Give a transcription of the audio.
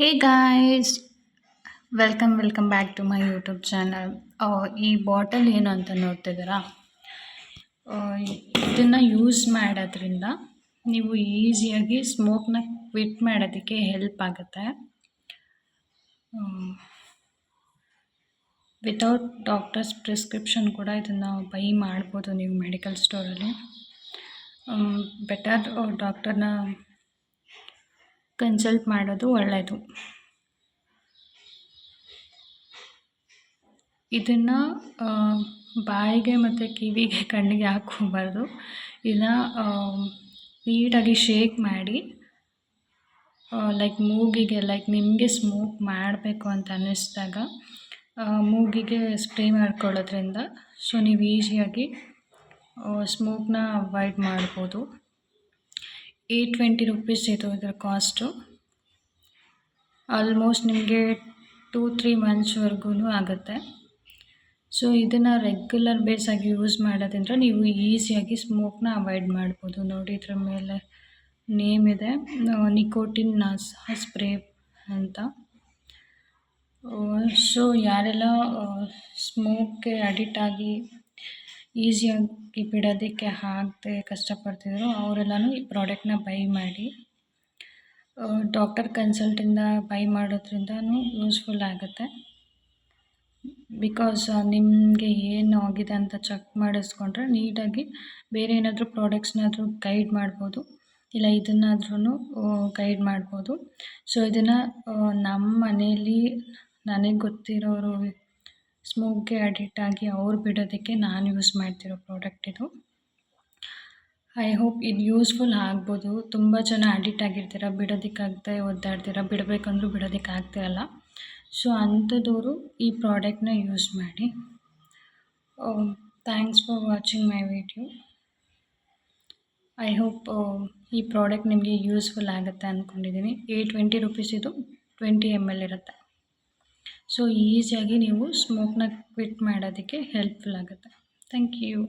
Hey guys, welcome back to my YouTube channel. ಈ bottle ಏನು ಅಂತ ನೋಡ್ತಿದ್ದೀರಾ? ಇದನ್ನು ಯೂಸ್ ಮಾಡೋದ್ರಿಂದ ನೀವು ಈಸಿಯಾಗಿ ಸ್ಮೋಕ್ನ ಕ್ವಿಟ್ ಮಾಡೋದಕ್ಕೆ ಹೆಲ್ಪ್ ಆಗುತ್ತೆ. ವಿತೌಟ್ ಡಾಕ್ಟರ್ಸ್ ಪ್ರಿಸ್ಕ್ರಿಪ್ಷನ್ ಕೂಡ ಇದನ್ನು ಬೈ ಮಾಡ್ಬೋದು ನೀವು ಮೆಡಿಕಲ್ ಸ್ಟೋರಲ್ಲಿ. ಬೆಟರ್ ಡಾಕ್ಟರ್ನ ಕನ್ಸಲ್ಟ್ ಮಾಡೋದು ಒಳ್ಳೆಯದು. ಇದನ್ನು ಬಾಯಿಗೆ ಮತ್ತು ಕಿವಿಗೆ ಕಣ್ಣಿಗೆ ಹಾಕ್ಕೋಬಾರ್ದು. ಇದನ್ನು ನೀಟಾಗಿ ಶೇಕ್ ಮಾಡಿ ಮೂಗಿಗೆ ನಿಮಗೆ ಸ್ಮೋಕ್ ಮಾಡಬೇಕು ಅಂತ ಅನ್ನಿಸ್ದಾಗ ಮೂಗಿಗೆ ಸ್ಪ್ರೇ ಮಾಡ್ಕೊಳ್ಳೋದ್ರಿಂದ ನೀವು ಈಸಿಯಾಗಿ ಸ್ಮೋಕ್ನ ಅವಾಯ್ಡ್ ಮಾಡ್ಬೋದು. 820 ರೂಪೀಸ್ ಇದು ಇದರ ಕಾಸ್ಟು. ಆಲ್ಮೋಸ್ಟ್ ನಿಮಗೆ 2-3 ಮಂತ್ಸ್ವರೆಗೂ ಆಗುತ್ತೆ. ಇದನ್ನು ರೆಗ್ಯುಲರ್ ಬೇಸಾಗಿ ಯೂಸ್ ಮಾಡೋದ್ರಿಂದ ನೀವು ಈಸಿಯಾಗಿ ಸ್ಮೋಕ್ನ ಅವಾಯ್ಡ್ ಮಾಡ್ಬೋದು. ನೋಡಿ, ಇದ್ರ ಮೇಲೆ ನೇಮ್ ಇದೆ, ನಿಕೋಟಿನ್ ಸ್ಪ್ರೇ ಅಂತ. ಯಾರೆಲ್ಲ ಸ್ಮೋಕ್ಗೆ ಅಡಿಕ್ಟ್ ಆಗಿ ಈಸಿಯಾಗಿ ಬಿಡೋದಕ್ಕೆ ಆಗದೆ ಕಷ್ಟಪಡ್ತಿದ್ರು ಅವರೆಲ್ಲನೂ ಈ ಪ್ರಾಡಕ್ಟ್ನ ಬೈ ಮಾಡಿ. ಡಾಕ್ಟರ್ ಕನ್ಸಲ್ಟಿಂದ ಬೈ ಮಾಡೋದ್ರಿಂದನೂ ಯೂಸ್ಫುಲ್ ಆಗುತ್ತೆ. ಬಿಕಾಸ್ ನಿಮಗೆ ಏನು ಆಗಿದೆ ಅಂತ ಚೆಕ್ ಮಾಡಿಸ್ಕೊಂಡ್ರೆ ನೀಟಾಗಿ ಬೇರೆ ಏನಾದರೂ ಪ್ರಾಡಕ್ಟ್ಸ್ನಾದರೂ ಗೈಡ್ ಮಾಡ್ಬೋದು, ಇಲ್ಲ ಇದನ್ನಾದ್ರೂ ಗೈಡ್ ಮಾಡ್ಬೋದು. ಇದನ್ನು ನಮ್ಮ ಮನೇಲಿ ನನಗೆ ಗೊತ್ತಿರೋರು ಸ್ಮೋಕ್ಗೆ ಅಡಿಕ್ಟ್ ಆಗಿ ಅವ್ರು ಬಿಡೋದಕ್ಕೆ ನಾನು ಯೂಸ್ ಮಾಡ್ತಿರೋ ಪ್ರಾಡಕ್ಟ್ ಇದು. ಐ ಹೋಪ್ ಇದು ಯೂಸ್ಫುಲ್ ಆಗ್ಬೋದು. ತುಂಬ ಜನ ಅಡಿಕ್ಟ್ ಆಗಿರ್ತೀರ, ಬಿಡೋದಕ್ಕಾಗದೆ ಒದ್ದಾಡ್ತೀರ, ಬಿಡಬೇಕಂದ್ರೂ ಬಿಡೋದಕ್ಕಾಗ್ತಿರಲ್ಲ. ಅಂಥದ್ದವರು ಈ ಪ್ರಾಡಕ್ಟ್ನ ಯೂಸ್ ಮಾಡಿ. Thanks for watching my video. I hope ಈ ಪ್ರಾಡಕ್ಟ್ ನಿಮಗೆ ಯೂಸ್ಫುಲ್ ಆಗುತ್ತೆ ಅಂದ್ಕೊಂಡಿದ್ದೀನಿ. 820 ರೂಪೀಸ್ ಇದು 20 ml ಇರುತ್ತೆ. ಈಸಿಯಾಗಿ ನೀವು ಸ್ಮೋಕ್ನ ಕ್ವಿಟ್ ಮಾಡೋದಕ್ಕೆ ಹೆಲ್ಪ್ಫುಲ್ ಆಗುತ್ತೆ. Thank you.